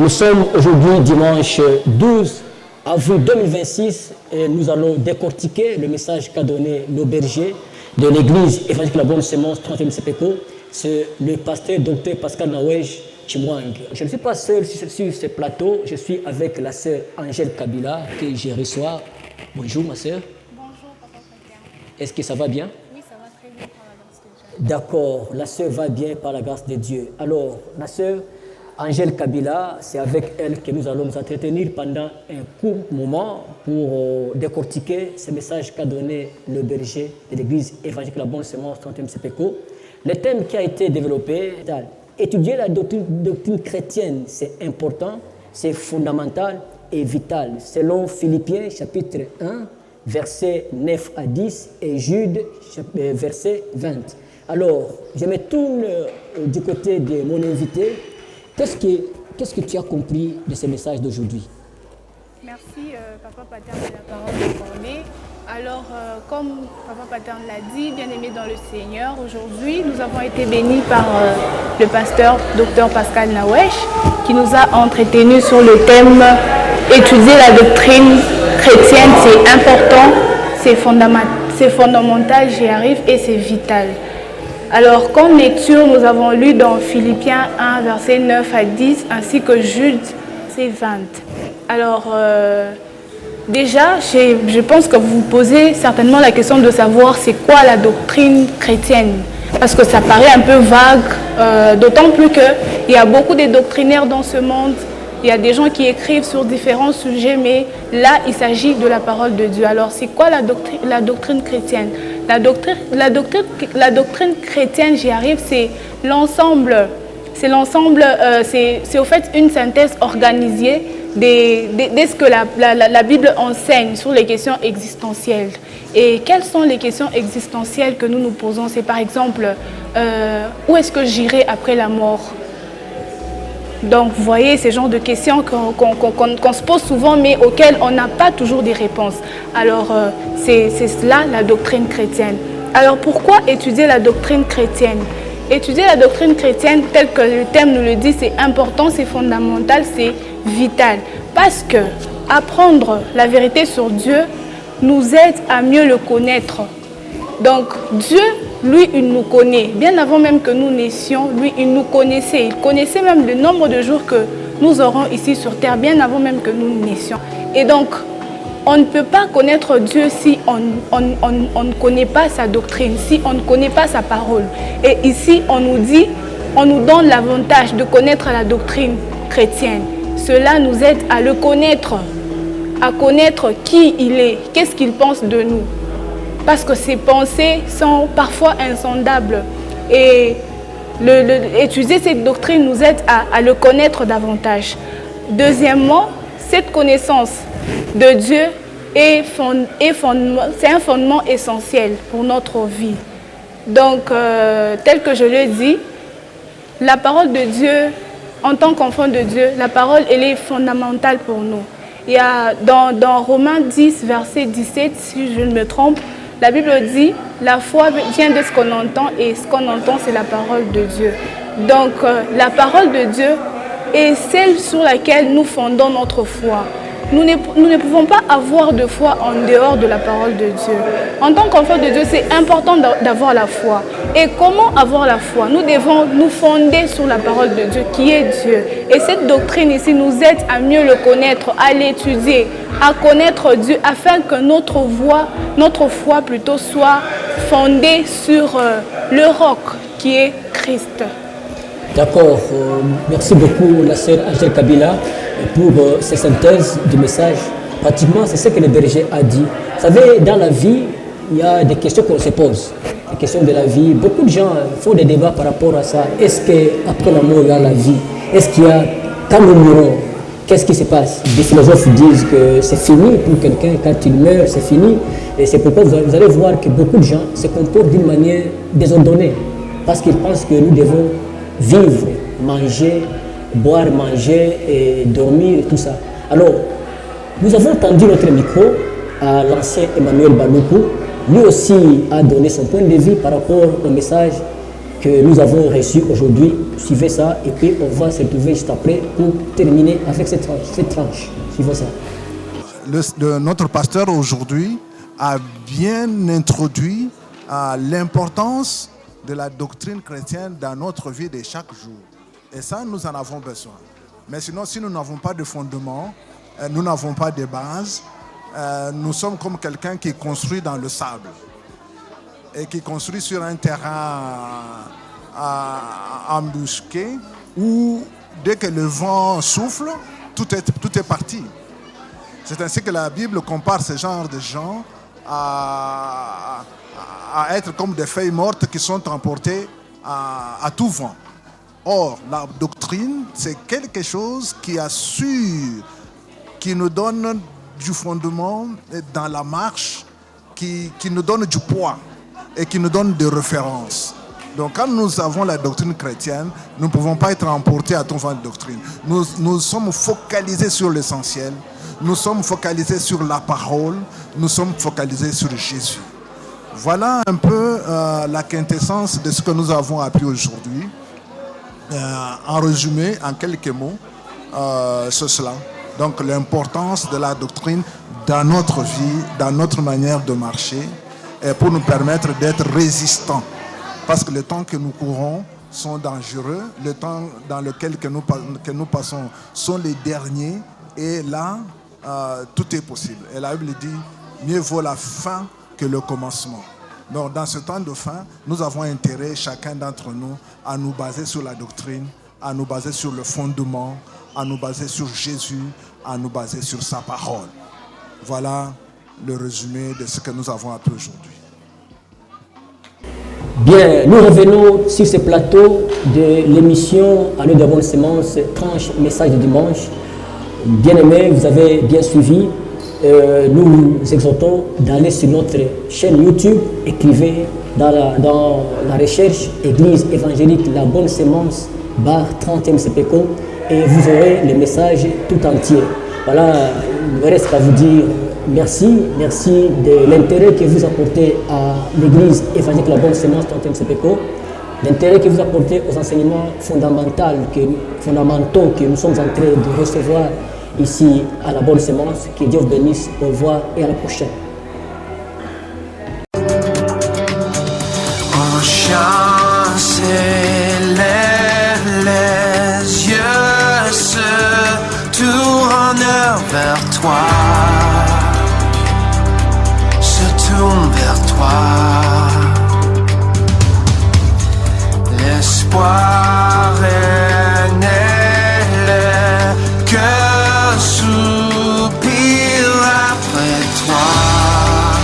Nous sommes aujourd'hui dimanche 12 avril 2026 et nous allons décortiquer le message qu'a donné le berger de l'église évangélique La Bonne Semence 30e CPECO. C'est le pasteur Dr Pascal Nawesh Chimwang. Je ne suis pas seul sur ce plateau, je suis avec la sœur Angèle Kabila que je reçois. Bonjour ma sœur. Bonjour papa Pater. Est-ce que ça va bien? Oui, ça va très bien par la grâce de Dieu. D'accord, la sœur va bien par la grâce de Dieu. Alors, la sœur Angèle Kabila, c'est avec elle que nous allons nous entretenir pendant un court moment pour décortiquer ce message qu'a donné le berger de l'église évangélique La Bonne Semence 30e CPECO. Le thème qui a été développé, étudier la doctrine chrétienne, c'est important, c'est fondamental et vital, selon Philippiens chapitre 1, versets 9 à 10 et Jude, verset 20. Alors, je me tourne du côté de mon invité. Qu'est-ce que tu as compris de ce message d'aujourd'hui? Merci papa Pater de la parole accordée. Alors, comme papa Pater l'a dit, bien aimé dans le Seigneur, aujourd'hui, nous avons été bénis par le pasteur Dr Pascal Nawesh qui nous a entretenus sur le thème « Étudier la doctrine chrétienne, c'est important, c'est fondamental, j'y arrive et c'est vital ». Alors, comme lecture, nous avons lu dans Philippiens 1, versets 9 à 10, ainsi que Jude, verset 20. Alors, déjà, je pense que vous vous posez certainement la question de savoir c'est quoi la doctrine chrétienne. Parce que ça paraît un peu vague, d'autant plus qu'il y a beaucoup de doctrinaires dans ce monde. Il y a des gens qui écrivent sur différents sujets, mais là, il s'agit de la parole de Dieu. Alors, c'est quoi la doctrine chrétienne? La doctrine chrétienne, j'y arrive, c'est l'ensemble, c'est au fait une synthèse organisée de ce que la Bible enseigne sur les questions existentielles. Et quelles sont les questions existentielles que nous nous posons? C'est par exemple, où est-ce que j'irai après la mort? Donc, vous voyez, ces genres de questions qu'on se pose souvent, mais auxquelles on n'a pas toujours des réponses. Alors, c'est cela la doctrine chrétienne. Alors, pourquoi étudier la doctrine chrétienne? Étudier la doctrine chrétienne, tel que le thème nous le dit, c'est important, c'est fondamental, c'est vital. Parce que apprendre la vérité sur Dieu nous aide à mieux le connaître. Donc, Dieu, lui, il nous connaît. Bien avant même que nous naissions, lui, il nous connaissait. Il connaissait même le nombre de jours que nous aurons ici sur terre, bien avant même que nous naissions. Et donc, on ne peut pas connaître Dieu si on ne connaît pas sa doctrine, si on ne connaît pas sa parole. Et ici, on nous donne l'avantage de connaître la doctrine chrétienne. Cela nous aide à le connaître, à connaître qui il est, qu'est-ce qu'il pense de nous. Parce que ses pensées sont parfois insondables. Et étudier cette doctrine nous aide à le connaître davantage. Deuxièmement, cette connaissance de Dieu c'est un fondement essentiel pour notre vie. Donc, tel que je l'ai dit, la parole de Dieu, en tant qu'enfant de Dieu, la parole, elle est fondamentale pour nous. Il y a dans Romains 10, verset 17, si je ne me trompe, la Bible dit, la foi vient de ce qu'on entend et ce qu'on entend, c'est la parole de Dieu. Donc, la parole de Dieu est celle sur laquelle nous fondons notre foi. Nous ne pouvons pas avoir de foi en dehors de la parole de Dieu. En tant qu'enfant de Dieu, c'est important d'avoir la foi. Et comment avoir la foi? Nous devons nous fonder sur la parole de Dieu, qui est Dieu. Et cette doctrine ici nous aide à mieux le connaître, à l'étudier, à connaître Dieu, afin que notre foi plutôt soit fondée sur le roc qui est Christ. D'accord, merci beaucoup la sœur Angèle Kabila pour cette synthèse du message. Pratiquement, c'est ce que le berger a dit. Vous savez, dans la vie, il y a des questions qu'on se pose, des questions de la vie. Beaucoup de gens font des débats par rapport à ça. Est-ce qu'après la mort, il y a la vie? Est-ce qu'il y a, quand nous mourons, qu'est-ce qui se passe? Des philosophes disent que c'est fini pour quelqu'un, quand il meurt, c'est fini. Et c'est pourquoi vous allez voir que beaucoup de gens se comportent d'une manière désordonnée, parce qu'ils pensent que nous devons vivre, manger, boire, manger et dormir, et tout ça. Alors, nous avons tendu notre micro à l'ancien Emmanuel Baloukou. Lui aussi a donné son point de vue par rapport au message que nous avons reçu aujourd'hui. Suivez ça et puis on va se retrouver juste après pour terminer avec cette tranche. Suivez ça. Notre pasteur aujourd'hui a bien introduit l'importance de la doctrine chrétienne dans notre vie de chaque jour. Et ça, nous en avons besoin. Mais sinon, si nous n'avons pas de fondement, nous n'avons pas de base, nous sommes comme quelqu'un qui construit dans le sable et qui construit sur un terrain embusqué où dès que le vent souffle, tout est parti. C'est ainsi que la Bible compare ce genre de gens à être comme des feuilles mortes qui sont emportées à tout vent. Or, la doctrine, c'est quelque chose qui assure, qui nous donne du fondement dans la marche, qui nous donne du poids et qui nous donne des références. Donc quand nous avons la doctrine chrétienne, nous ne pouvons pas être emportés à tout vent de doctrine. Nous sommes focalisés sur l'essentiel, nous sommes focalisés sur la parole, nous sommes focalisés sur Jésus. Voilà un peu la quintessence de ce que nous avons appris aujourd'hui. En résumé, en quelques mots, c'est cela. Donc l'importance de la doctrine dans notre vie, dans notre manière de marcher, et pour nous permettre d'être résistants. Parce que les temps que nous courons sont dangereux, les temps dans lesquels que nous passons sont les derniers, et là, tout est possible. Et la Bible dit, mieux vaut la fin que le commencement. Donc dans ce temps de fin, nous avons intérêt, chacun d'entre nous, à nous baser sur la doctrine, à nous baser sur le fondement, à nous baser sur Jésus, à nous baser sur sa parole. Voilà le résumé de ce que nous avons appris aujourd'hui. Bien, nous revenons sur ce plateau de l'émission à l'heure de bonne sémence, tranche message de dimanche. Bien-aimés, vous avez bien suivi. Nous vous exhortons d'aller sur notre chaîne YouTube, écrivez dans la recherche Église évangélique La Bonne Sémence, barre 30e CPECO, et vous aurez le message tout entier. Voilà, il me reste qu'à vous dire merci de l'intérêt que vous apportez à l'Église évangélique La Bonne Sémence 30e CPECO, l'intérêt que vous apportez aux enseignements fondamentaux que nous sommes en train de recevoir ici à La Bonne Sémence. Que Dieu vous bénisse. Au revoir et à la prochaine. On chance lève les yeux, se tourne vers toi, se tourne vers toi. L'espoir